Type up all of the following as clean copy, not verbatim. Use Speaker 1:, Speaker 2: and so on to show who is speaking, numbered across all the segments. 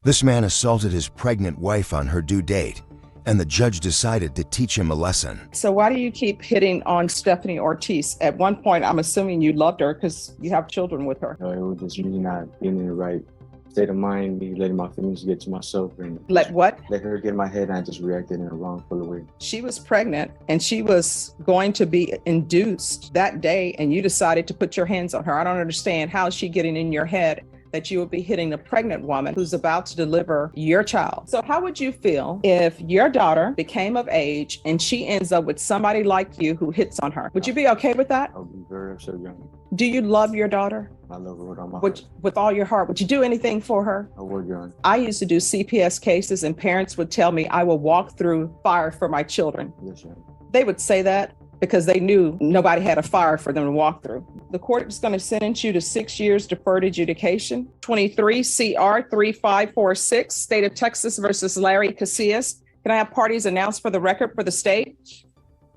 Speaker 1: This man assaulted his pregnant wife on her due date, and the judge decided to teach him a lesson.
Speaker 2: So why do you keep hitting on Stephanie Ortiz? At one point, I'm assuming you loved her because you have children with her.
Speaker 3: It was just me not being in the right state of mind, me letting my feelings get to myself. And
Speaker 2: Let what?
Speaker 3: Let her get in my head, and I just reacted in a wrongful way.
Speaker 2: She was pregnant and she was going to be induced that day, and you decided to put your hands on her. I don't understand. How is she getting in your head that you would be hitting a pregnant woman who's about to deliver your child? So how would you feel if your daughter became of age and she ends up with somebody like you who hits on her? Would you be okay with that?
Speaker 3: I'll be very upset, young.
Speaker 2: Do you love your daughter?
Speaker 3: I love her with all my heart.
Speaker 2: With all your heart? Would you do anything for her?
Speaker 3: I would, young.
Speaker 2: I used to do CPS cases, and parents would tell me I will walk through fire for my children.
Speaker 3: Yes, young.
Speaker 2: They would say that because they knew nobody had a fire for them to walk through. The court is going to sentence you to 6 years deferred adjudication. 23 CR 3546, State of Texas versus Larry Casillas. Can I have parties announced for the record for the state?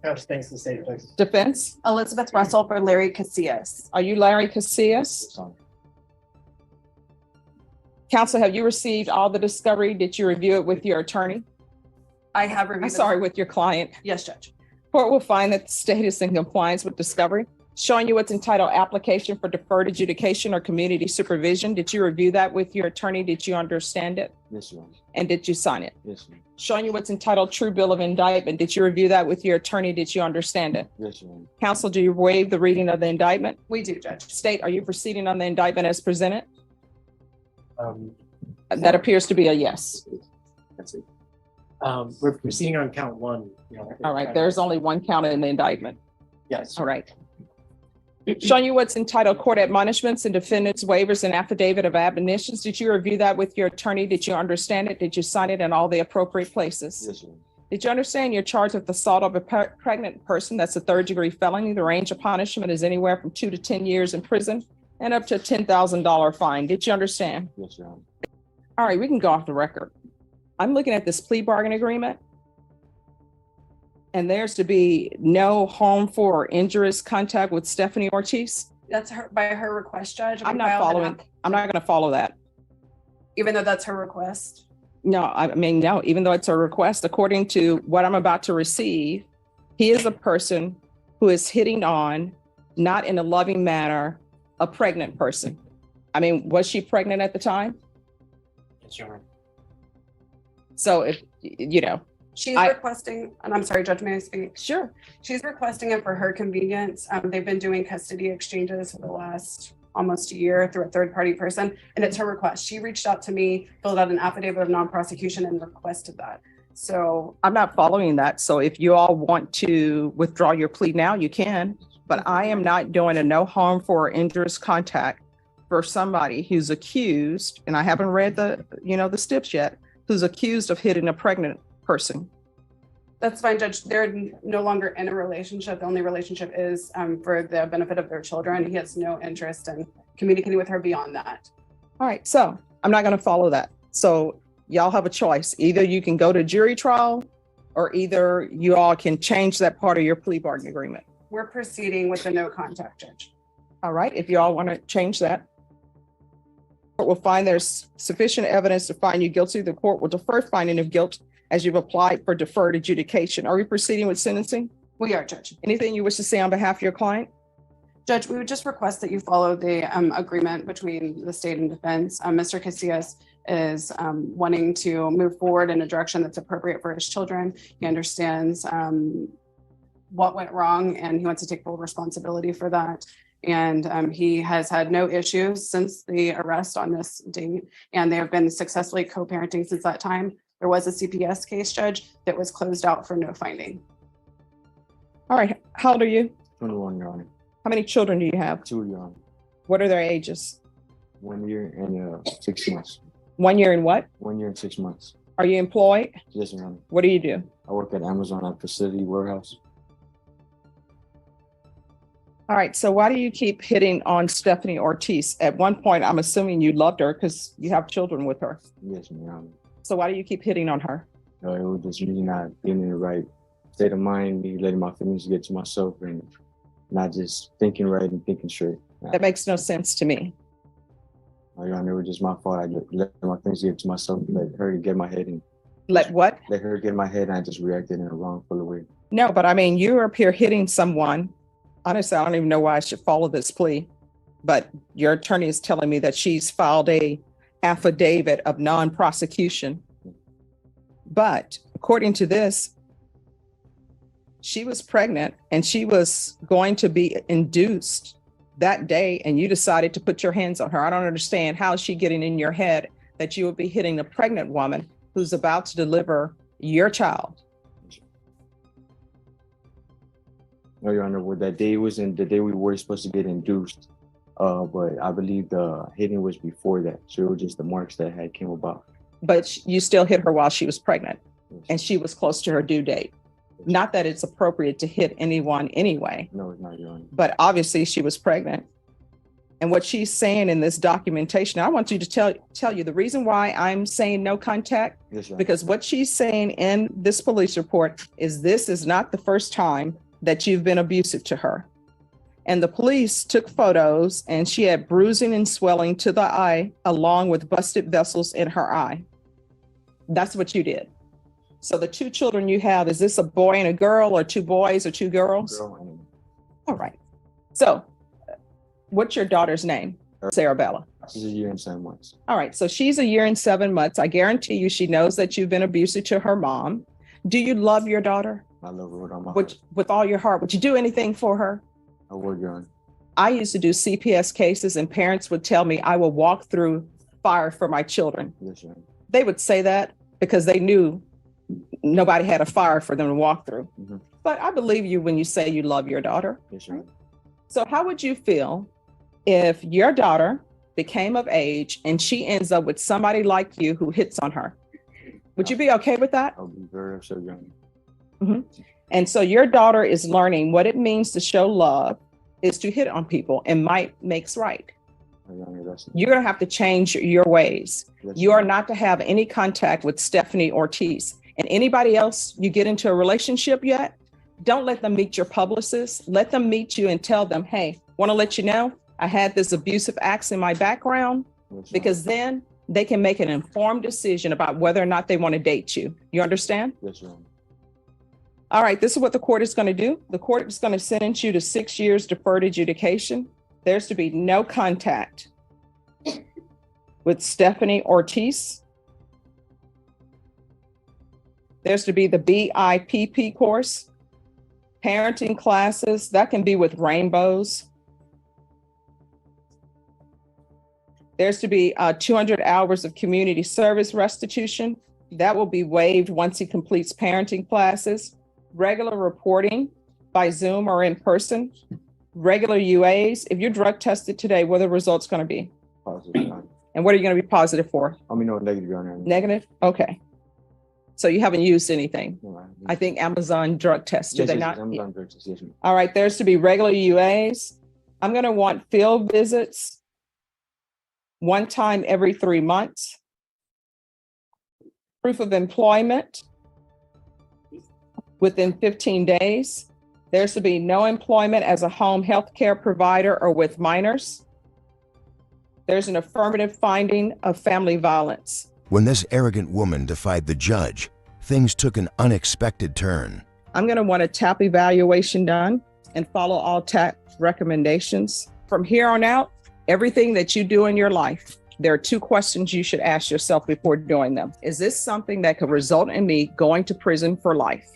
Speaker 4: Thanks to the state of Texas.
Speaker 2: Defense?
Speaker 5: Elizabeth Russell for Larry Casillas.
Speaker 2: Are you Larry Casillas? Counsel, have you received all the discovery? Did you review it with your attorney?
Speaker 5: I have reviewed.
Speaker 2: I'm sorry, with your client.
Speaker 5: Yes, Judge.
Speaker 2: Court will find that the state is in compliance with discovery. Showing you what's entitled application for deferred adjudication or community supervision. Did you review that with your attorney? Did you understand it?
Speaker 3: Yes, young.
Speaker 2: And did you sign it?
Speaker 3: Yes, young.
Speaker 2: Showing you what's entitled true bill of indictment. Did you review that with your attorney? Did you understand it?
Speaker 3: Yes, young.
Speaker 2: Counsel, do you waive the reading of the indictment?
Speaker 5: We do, Judge.
Speaker 2: State, are you proceeding on the indictment as presented?
Speaker 4: Um,
Speaker 2: That appears to be a yes.
Speaker 3: That's it.
Speaker 4: We're proceeding on count one.
Speaker 2: All right, there's only one count in the indictment.
Speaker 4: Yes.
Speaker 2: All right. Showing you what's entitled court admonishments and defendants waivers and affidavit of admonitions. Did you review that with your attorney? Did you understand it? Did you sign it in all the appropriate places?
Speaker 3: Yes, young.
Speaker 2: Did you understand you're charged with assault of a pregnant person? That's a third-degree felony. The range of punishment is anywhere from 2 to 10 years in prison and up to a $10,000 fine. Did you understand?
Speaker 3: Yes, young.
Speaker 2: All right, we can go off the record. I'm looking at this plea bargain agreement, and there's to be no harmful or injurious contact with Stephanie Ortiz.
Speaker 5: That's her by her request, Judge.
Speaker 2: I'm not following. I'm not going to follow that.
Speaker 5: Even though that's her request.
Speaker 2: No, I mean, no, even though it's a request, according to what I'm about to receive, he is a person who is hitting on, not in a loving manner, a pregnant person. I mean, was she pregnant at the time?
Speaker 4: Yes, Your Honor.
Speaker 2: So if, you know,
Speaker 5: She's requesting, and I'm sorry, Judge, may I speak?
Speaker 2: sure.
Speaker 5: She's requesting it for her convenience. They've been doing custody exchanges for the last almost a year through a third-party person, and it's her request. She reached out to me, filled out an affidavit of non-prosecution, and requested that. So
Speaker 2: I'm not following that. So if you all want to withdraw your plea now, you can, but I am not doing a no harmful or injurious contact for somebody who's accused, and I haven't read the steps yet, who's accused of hitting a pregnant person.
Speaker 5: that's fine, Judge. They're no longer in a relationship. The only relationship is for the benefit of their children. He has no interest in communicating with her beyond that.
Speaker 2: All right, so I'm not going to follow that. So y'all have a choice. Either you can go to jury trial, or either you all can change that part of your plea bargain agreement.
Speaker 5: We're proceeding with the no contact, Judge.
Speaker 2: All right, if you all want to change that. Court will find there's sufficient evidence to find you guilty. The court will defer finding of guilt as you've applied for deferred adjudication. Are we proceeding with sentencing?
Speaker 5: We are, Judge.
Speaker 2: Anything you wish to say on behalf of your client?
Speaker 5: Judge, we would just request that you follow the agreement between the state and defense. Mr. Casillas is wanting to move forward in a direction that's appropriate for his children. He understands what went wrong, and he wants to take full responsibility for that. And he has had no issues since the arrest on this date, and they have been successfully co-parenting since that time. There was a CPS case, Judge, that was closed out for no finding.
Speaker 2: All right, how old are you?
Speaker 3: 21, Your Honor.
Speaker 2: How many children do you have?
Speaker 3: 2, Your Honor.
Speaker 2: What are their ages?
Speaker 3: 1 year and 6 months.
Speaker 2: 1 year and what?
Speaker 3: 1 year and 6 months.
Speaker 2: Are you employed?
Speaker 3: Yes, Your Honor.
Speaker 2: What do you do?
Speaker 3: I work at Amazon at facility warehouse.
Speaker 2: All right, so why do you keep hitting on Stephanie Ortiz? At one point, I'm assuming you loved her because you have children with her.
Speaker 3: Yes, Your Honor.
Speaker 2: So why do you keep hitting on her?
Speaker 3: It was just me not being in the right state of mind, me letting my feelings get to myself, and not just thinking right and thinking straight.
Speaker 2: That makes no sense to me.
Speaker 3: No, Your Honor, it was just my fault. I let my feelings get to myself, let her get my head and
Speaker 2: Let what?
Speaker 3: let her get my head, and I just reacted in a wrongful way.
Speaker 2: No, but I mean, you're up here hitting someone. Honestly, I don't even know why I should follow this plea, but your attorney is telling me that she's filed a affidavit of non-prosecution. But according to this, she was pregnant and she was going to be induced that day, and you decided to put your hands on her. I don't understand how is she getting in your head that you would be hitting a pregnant woman who's about to deliver your child.
Speaker 3: No, Your Honor, well, that day wasn't the day we were supposed to get induced. But I believe the hitting was before that. So it was just the marks that had came about.
Speaker 2: But you still hit her while she was pregnant
Speaker 3: Yes.
Speaker 2: and she was close to her due date. Not that it's appropriate to hit anyone anyway,
Speaker 3: No, it's not, Your Honor.
Speaker 2: but obviously she was pregnant. And what she's saying in this documentation, I want you to tell you the reason why I'm saying no contact,
Speaker 3: Yes, Your Honor.
Speaker 2: because what she's saying in this police report is this is not the first time that you've been abusive to her. And the police took photos and she had bruising and swelling to the eye, along with busted vessels in her eye. That's what you did. So the two children you have, is this a boy and a girl, or two boys or two girls?
Speaker 3: Girl, and
Speaker 2: All right. So what's your daughter's name? Sarabella.
Speaker 3: she's a year and 7 months.
Speaker 2: All right. So she's a year and 7 months. I guarantee you she knows that you've been abusive to her mom. Do you love your daughter
Speaker 3: I love her with all my heart.
Speaker 2: with all your heart? Would you do anything for her?
Speaker 3: I would, Your Honor.
Speaker 2: I used to do CPS cases and parents would tell me I will walk through fire for my children.
Speaker 3: Yes, Your Honor.
Speaker 2: They would say that because they knew nobody had a fire for them to walk through.
Speaker 3: Mhm.
Speaker 2: But I believe you when you say you love your daughter.
Speaker 3: Yes, Your Honor.
Speaker 2: So how would you feel if your daughter became of age and she ends up with somebody like you who hits on her? Would you be okay with that?
Speaker 3: I'll be very upset, Your Honor.
Speaker 2: And so your daughter is learning what it means to show love is to hit on people, and might makes right.
Speaker 3: Your Honor, that's
Speaker 2: You're going to have to change your ways.
Speaker 3: yes,
Speaker 2: You
Speaker 3: Your
Speaker 2: are
Speaker 3: Honor.
Speaker 2: not to have any contact with Stephanie Ortiz. And anybody else you get into a relationship yet, don't let them meet your publicist. Let them meet you and tell them, hey, want to let you know, I had this abusive acts in my background,
Speaker 3: Yes, Your Honor.
Speaker 2: because then they can make an informed decision about whether or not they want to date you. You understand?
Speaker 3: Yes, Your Honor.
Speaker 2: All right, this is what the court is going to do. The court is going to sentence you to 6 years deferred adjudication. There's to be no contact with Stephanie Ortiz. There's to be the BIPP course, parenting classes, that can be with rainbows. There's to be 200 hours of community service restitution. That will be waived once he completes parenting classes. Regular reporting by Zoom or in person. Regular UAs. If you're drug tested today, what are the results going to be?
Speaker 3: Positive, Your Honor.
Speaker 2: And what are you going to be positive for?
Speaker 3: I mean, no, negative, Your Honor.
Speaker 2: Negative? Okay. So you haven't used anything.
Speaker 3: No,
Speaker 2: I think Amazon drug tests, do
Speaker 3: yes,
Speaker 2: they
Speaker 3: yes,
Speaker 2: not?
Speaker 3: yes, I'm done drugs, yes, ma'am.
Speaker 2: All right, there's to be regular UAs. I'm going to want field visits one time every 3 months. Proof of employment within 15 days. There's to be no employment as a home health care provider or with minors. There's an affirmative finding of family violence.
Speaker 1: When this arrogant woman defied the judge, things took an unexpected turn.
Speaker 2: I'm going to want a TAP evaluation done and follow all TAP recommendations. From here on out, everything that you do in your life, there are 2 questions you should ask yourself before doing them. Is this something that could result in me going to prison for life?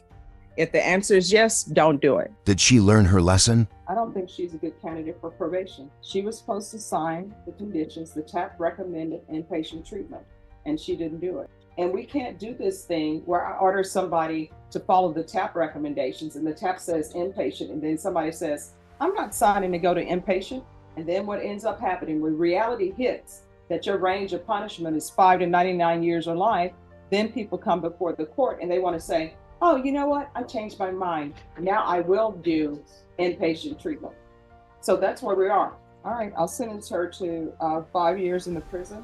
Speaker 2: If the answer is yes, don't do it.
Speaker 1: Did she learn her lesson?
Speaker 2: I don't think she's a good candidate for probation. She was supposed to sign the conditions the TAP recommended inpatient treatment, and she didn't do it. And we can't do this thing where I order somebody to follow the TAP recommendations and the TAP says inpatient, and then somebody says, I'm not signing to go to inpatient. And then what ends up happening when reality hits that your range of punishment is 5 to 99 years or life, then people come before the court and they want to say, oh, you know what? I changed my mind. Now I will do inpatient treatment. So that's where we are. All right, I'll sentence her to 5 years in the prison.